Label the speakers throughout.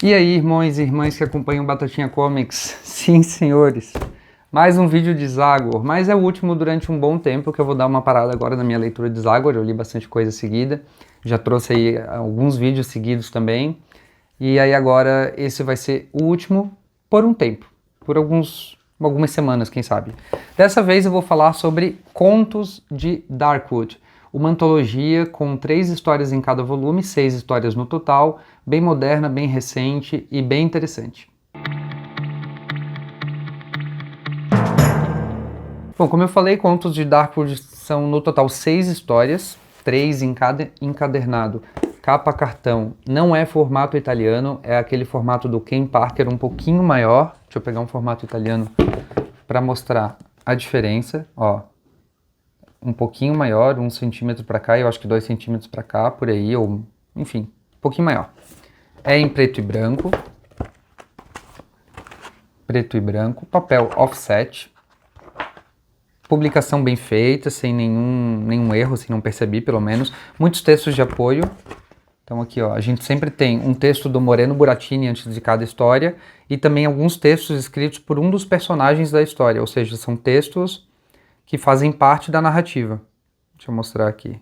Speaker 1: E aí, irmãos e irmãs que acompanham Batatinha Comics? Sim, senhores, mais um vídeo de Zagor, mas é o último durante um bom tempo, que eu vou dar uma parada agora na minha leitura de Zagor. Eu li bastante coisa seguida, já trouxe aí alguns vídeos seguidos também, e aí agora esse vai ser o último por um tempo, por algumas semanas, quem sabe. Dessa vez eu vou falar sobre Contos de Darkwood, uma antologia com 3 histórias em cada volume, 6 histórias no total, bem moderna, bem recente e bem interessante. Bom, como eu falei, Contos de Darkwood são no total 6 histórias, 3 em cada encadernado, capa cartão. Não é formato italiano, é aquele formato do Ken Parker um pouquinho maior. Deixa eu pegar um formato italiano para mostrar a diferença, ó. Um pouquinho maior, 1 centímetro para cá, eu acho que 2 centímetros para cá, por aí, ou enfim, um pouquinho maior. É em preto e branco, papel offset, publicação bem feita, sem nenhum erro, se não percebi pelo menos, muitos textos de apoio. Então aqui ó, a gente sempre tem um texto do Moreno Burattini antes de cada história e também alguns textos escritos por um dos personagens da história, ou seja, são textos que fazem parte da narrativa. Deixa eu mostrar aqui.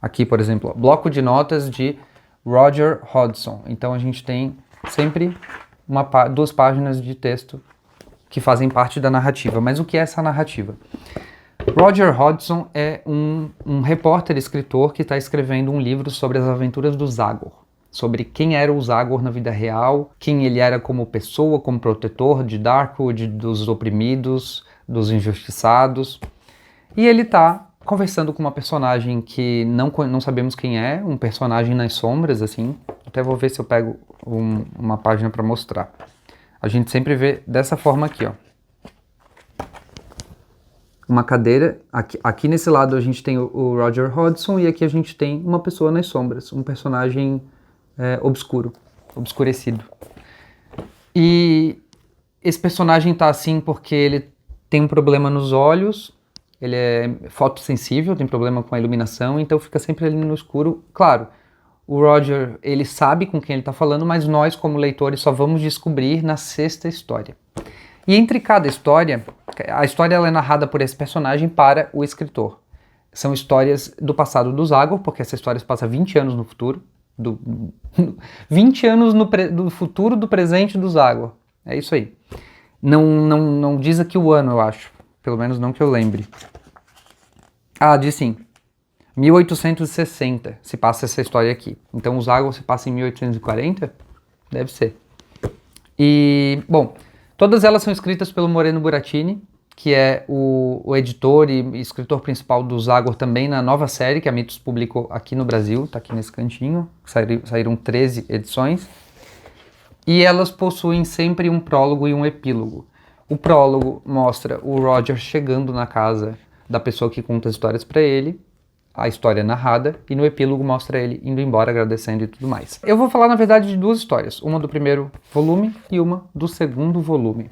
Speaker 1: Aqui, por exemplo, ó, bloco de notas de Roger Hodgson. Então a gente tem sempre 2 páginas de texto que fazem parte da narrativa. Mas o que é essa narrativa? Roger Hodgson é um repórter, escritor que está escrevendo um livro sobre as aventuras do Zagor. Sobre quem era o Zagor na vida real, quem ele era como pessoa, como protetor de Darkwood, dos oprimidos, dos injustiçados. E ele está conversando com uma personagem que não sabemos quem é, um personagem nas sombras, assim. Até vou ver se eu pego uma página para mostrar. A gente sempre vê dessa forma aqui, ó. Uma cadeira, aqui nesse lado a gente tem o Roger Hodgson e aqui a gente tem uma pessoa nas sombras, um personagem obscurecido. E esse personagem tá assim porque ele tem um problema nos olhos, ele é fotossensível, tem problema com a iluminação, então fica sempre ali no escuro. Claro, o Roger, ele sabe com quem ele está falando, mas nós, como leitores, só vamos descobrir na 6ª história. E entre cada história, a história ela é narrada por esse personagem para o escritor. São histórias do passado do Zagor, porque essa história se passa 20 anos no futuro. 20 anos do futuro do presente do Zagor. É isso aí. Não diz aqui o ano, eu acho. Pelo menos não que eu lembre. Ah, diz sim. 1860 se passa essa história aqui. Então o Zagor se passa em 1840? Deve ser. E, bom, todas elas são escritas pelo Moreno Burattini, que é o editor e escritor principal do Zagor também na nova série que a Mitos publicou aqui no Brasil, tá aqui nesse cantinho, saíram 13 edições. E elas possuem sempre um prólogo e um epílogo. O prólogo mostra o Roger chegando na casa da pessoa que conta as histórias para ele, a história narrada, e no epílogo mostra ele indo embora, agradecendo e tudo mais. Eu vou falar, na verdade, de 2 histórias, uma do primeiro volume e uma do segundo volume.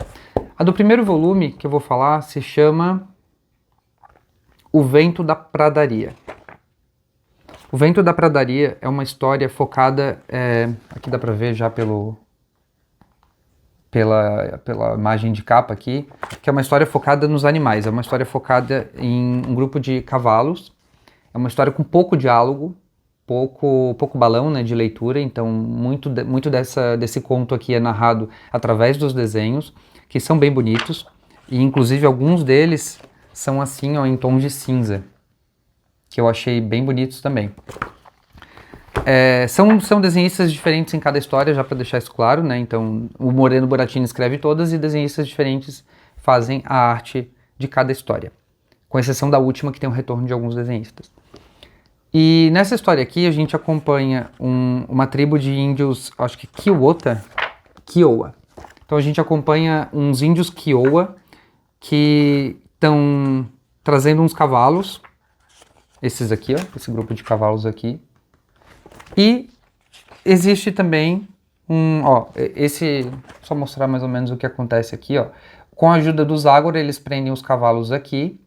Speaker 1: A do primeiro volume, que eu vou falar, se chama O Vento da Pradaria. O Vento da Pradaria é uma história focada, aqui dá pra ver já pela imagem de capa aqui, que é uma história focada nos animais, é uma história focada em um grupo de cavalos, é uma história com pouco diálogo, pouco balão, né, de leitura, então muito desse conto aqui é narrado através dos desenhos, que são bem bonitos, e inclusive alguns deles são assim, ó, em tons de cinza, que eu achei bem bonitos também. São desenhistas diferentes em cada história, já para deixar isso claro, né? Então o Moreno Burattini escreve todas e desenhistas diferentes fazem a arte de cada história, com exceção da última que tem o retorno de alguns desenhistas. E nessa história aqui a gente acompanha uma tribo de índios, acho que Kiowa. Então a gente acompanha uns índios Kiowa que estão trazendo uns cavalos, esses aqui, ó, esse grupo de cavalos aqui. E existe também só mostrar mais ou menos o que acontece aqui, ó. Com a ajuda do Zagor, eles prendem os cavalos aqui,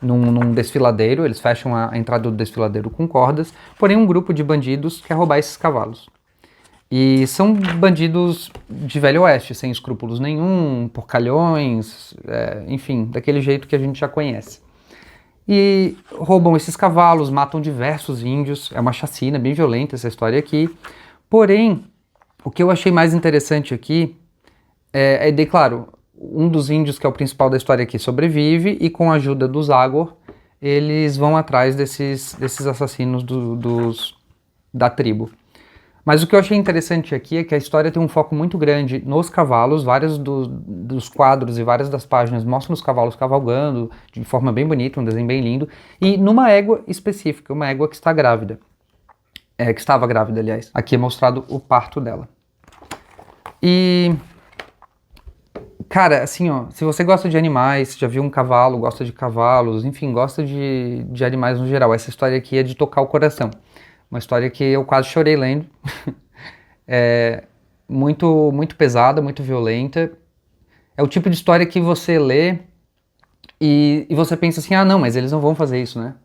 Speaker 1: num desfiladeiro, eles fecham a entrada do desfiladeiro com cordas, porém um grupo de bandidos quer roubar esses cavalos. E são bandidos de Velho Oeste, sem escrúpulos nenhum, porcalhões, enfim, daquele jeito que a gente já conhece. E roubam esses cavalos, matam diversos índios, é uma chacina bem violenta essa história aqui. Porém, o que eu achei mais interessante aqui claro, um dos índios, que é o principal da história aqui, sobrevive e com a ajuda dos Zagor, eles vão atrás desses assassinos da tribo. Mas o que eu achei interessante aqui é que a história tem um foco muito grande nos cavalos, vários dos quadros e várias das páginas mostram os cavalos cavalgando de forma bem bonita, um desenho bem lindo, e numa égua específica, uma égua que está grávida, que estava grávida, aliás. Aqui é mostrado o parto dela. E, cara, assim, ó, se você gosta de animais, já viu um cavalo, gosta de cavalos, enfim, gosta de animais no geral, essa história aqui é de tocar o coração. Uma história que eu quase chorei lendo. É muito, muito pesada, muito violenta. É o tipo de história que você lê e você pensa assim, ah não, mas eles não vão fazer isso, né?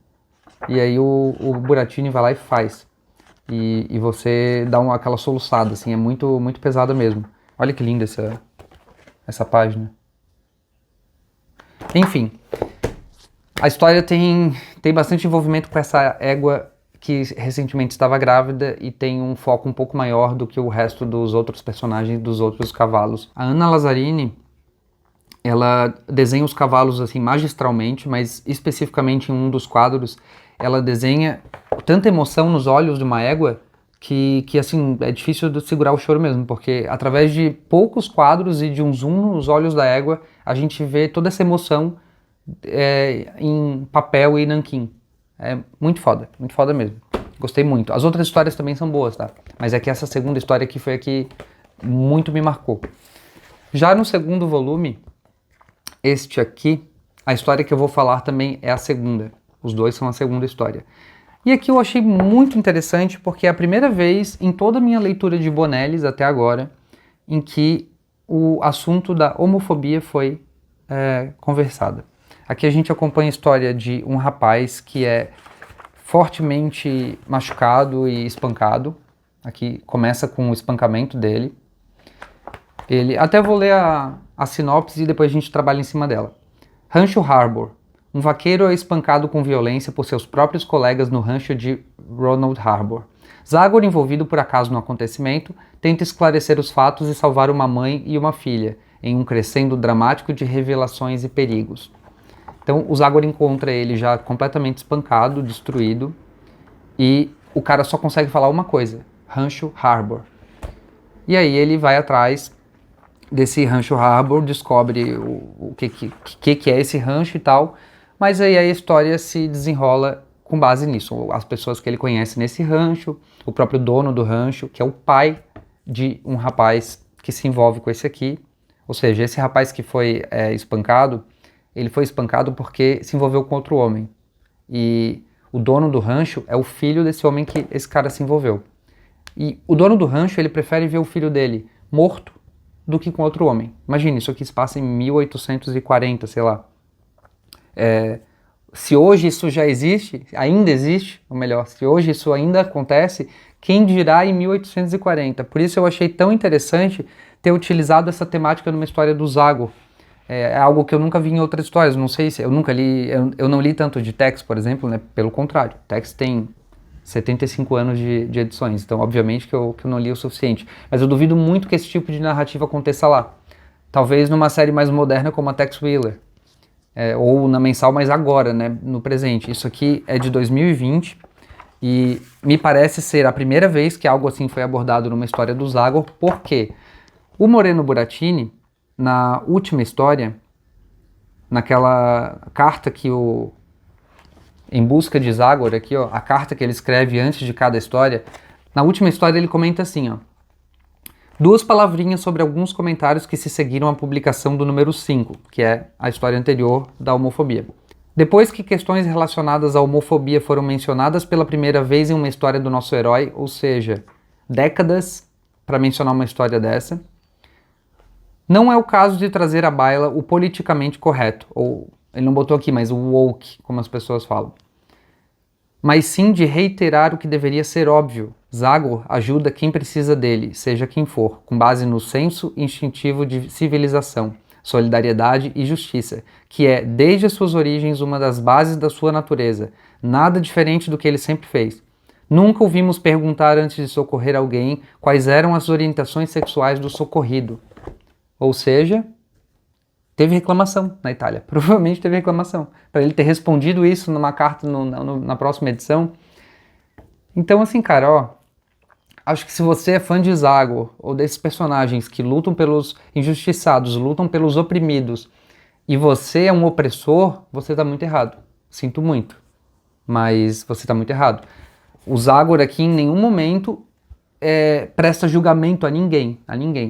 Speaker 1: E aí o Buratini vai lá e faz. E você dá aquela soluçada, assim, é muito, muito pesada mesmo. Olha que linda essa página. Enfim, a história tem bastante envolvimento com essa égua que recentemente estava grávida e tem um foco um pouco maior do que o resto dos outros personagens, dos outros cavalos. A Anna Lazzarini, ela desenha os cavalos assim magistralmente, mas especificamente em um dos quadros, ela desenha tanta emoção nos olhos de uma égua que assim, é difícil de segurar o choro mesmo, porque através de poucos quadros e de um zoom nos olhos da égua, a gente vê toda essa emoção em papel e nanquim. É muito foda mesmo. Gostei muito. As outras histórias também são boas, tá? Mas é que essa segunda história aqui foi a que muito me marcou. Já no segundo volume, este aqui, a história que eu vou falar também é a segunda. Os dois são a segunda história. E aqui eu achei muito interessante porque é a primeira vez em toda a minha leitura de Bonellis até agora em que o assunto da homofobia foi conversado. Aqui a gente acompanha a história de um rapaz que é fortemente machucado e espancado. Aqui começa com o espancamento dele. Até vou ler a sinopse e depois a gente trabalha em cima dela. Rancho Harbor. Um vaqueiro é espancado com violência por seus próprios colegas no rancho de Ronald Harbor. Zagor, envolvido por acaso no acontecimento, tenta esclarecer os fatos e salvar uma mãe e uma filha, em um crescendo dramático de revelações e perigos. Então o Zagor encontra ele já completamente espancado, destruído, e o cara só consegue falar uma coisa: Rancho Harbor. E aí ele vai atrás desse Rancho Harbor, descobre o que é esse rancho e tal, mas aí a história se desenrola com base nisso. As pessoas que ele conhece nesse rancho, o próprio dono do rancho, que é o pai de um rapaz que se envolve com esse aqui. Ou seja, esse rapaz que foi espancado, ele foi espancado porque se envolveu com outro homem. E o dono do rancho é o filho desse homem que esse cara se envolveu. E o dono do rancho, ele prefere ver o filho dele morto do que com outro homem. Imagine, isso aqui se passa em 1840, sei lá. Se hoje isso já existe, ainda existe, ou melhor, se hoje isso ainda acontece, quem dirá em 1840? Por isso eu achei tão interessante ter utilizado essa temática numa história do Zagor. É algo que eu nunca vi em outras histórias, não sei se eu nunca li, eu não li tanto de Tex, por exemplo, né? Pelo contrário, Tex tem 75 anos de edições, então obviamente que eu não li o suficiente, mas eu duvido muito que esse tipo de narrativa aconteça lá. Talvez numa série mais moderna como a Tex Wheeler, ou na mensal, mas agora, né, no presente. Isso aqui é de 2020 e me parece ser a primeira vez que algo assim foi abordado numa história do Zagor, porque o Moreno Buratini, na última história, naquela carta que Em Busca de Zagor, aqui, ó, a carta que ele escreve antes de cada história, na última história ele comenta assim, ó: 2 palavrinhas sobre alguns comentários que se seguiram à publicação do número 5, que é a história anterior da homofobia. Depois que questões relacionadas à homofobia foram mencionadas pela primeira vez em uma história do nosso herói, ou seja, décadas para mencionar uma história dessa, não é o caso de trazer à baila o politicamente correto, ou ele não botou aqui, mas o woke, como as pessoas falam, mas sim de reiterar o que deveria ser óbvio. Zagor ajuda quem precisa dele, seja quem for, com base no senso instintivo de civilização, solidariedade e justiça, que é, desde as suas origens, uma das bases da sua natureza, nada diferente do que ele sempre fez. Nunca ouvimos perguntar antes de socorrer alguém quais eram as orientações sexuais do socorrido. Ou seja, teve reclamação na Itália. Provavelmente teve reclamação. Para ele ter respondido isso numa carta na próxima edição. Então, assim, cara, ó. Acho que se você é fã de Zagor, ou desses personagens que lutam pelos injustiçados, lutam pelos oprimidos, e você é um opressor, você tá muito errado. Sinto muito. Mas você tá muito errado. O Zagor aqui em nenhum momento presta julgamento a ninguém.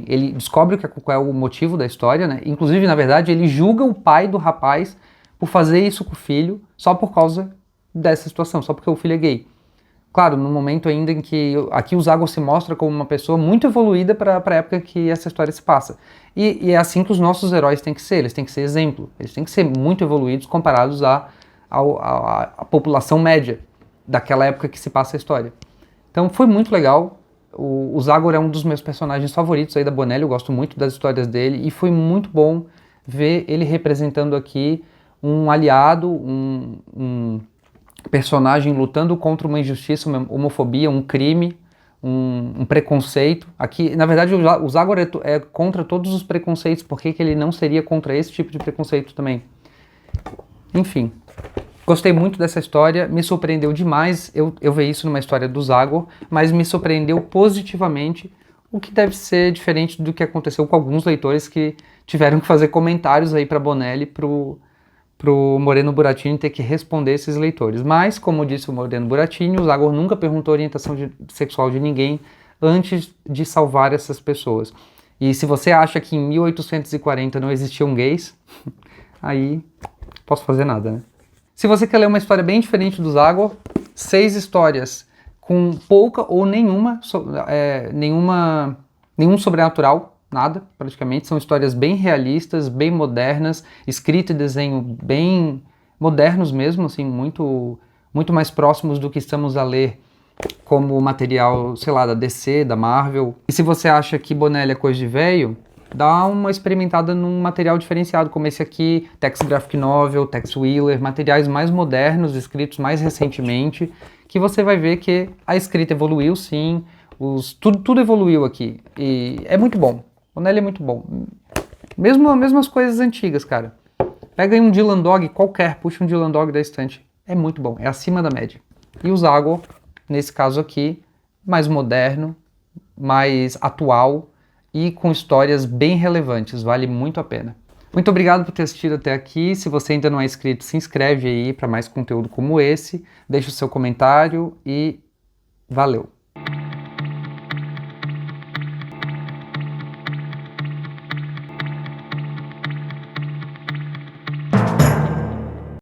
Speaker 1: Ele descobre qual é o motivo da história, né? Inclusive, na verdade, ele julga o pai do rapaz por fazer isso com o filho só por causa dessa situação, só porque o filho é gay. Claro, no momento ainda em que aqui o Zagor se mostra como uma pessoa muito evoluída para a época que essa história se passa. E é assim que os nossos heróis têm que ser, eles têm que ser exemplo, eles têm que ser muito evoluídos comparados à população média daquela época que se passa a história. Então foi muito legal. O Zagor é um dos meus personagens favoritos aí da Bonelli, eu gosto muito das histórias dele, e foi muito bom ver ele representando aqui um aliado, um personagem lutando contra uma injustiça, uma homofobia, um crime, um preconceito. Aqui, na verdade, o Zagor é contra todos os preconceitos, por que ele não seria contra esse tipo de preconceito também? Enfim. Gostei muito dessa história, me surpreendeu demais eu ver isso numa história do Zagor, mas me surpreendeu positivamente, o que deve ser diferente do que aconteceu com alguns leitores que tiveram que fazer comentários aí para Bonelli, pro Moreno Burattini ter que responder esses leitores. Mas, como disse o Moreno Burattini, o Zagor nunca perguntou a orientação sexual de ninguém antes de salvar essas pessoas. E se você acha que em 1840 não existiam gays, aí posso fazer nada, né? Se você quer ler uma história bem diferente do Zagor, 6 histórias com pouca ou nenhum sobrenatural, nada praticamente, são histórias bem realistas, bem modernas, escrita e desenho bem modernos mesmo, assim, muito mais próximos do que estamos a ler como material, sei lá, da DC, da Marvel. E se você acha que Bonelli é coisa de velho, dá uma experimentada num material diferenciado, como esse aqui, Tex Graphic Novel, Tex Wheeler, materiais mais modernos, escritos mais recentemente, que você vai ver que a escrita evoluiu sim, tudo evoluiu aqui, e é muito bom. Bonelli é muito bom. Mesmo as coisas antigas, cara. Pega aí um Dylan Dog qualquer, puxa um Dylan Dog da estante, é muito bom, é acima da média. E o Zagor, nesse caso aqui, mais moderno, mais atual, e com histórias bem relevantes, vale muito a pena. Muito obrigado por ter assistido até aqui. Se você ainda não é inscrito, se inscreve aí para mais conteúdo como esse. Deixa o seu comentário e valeu!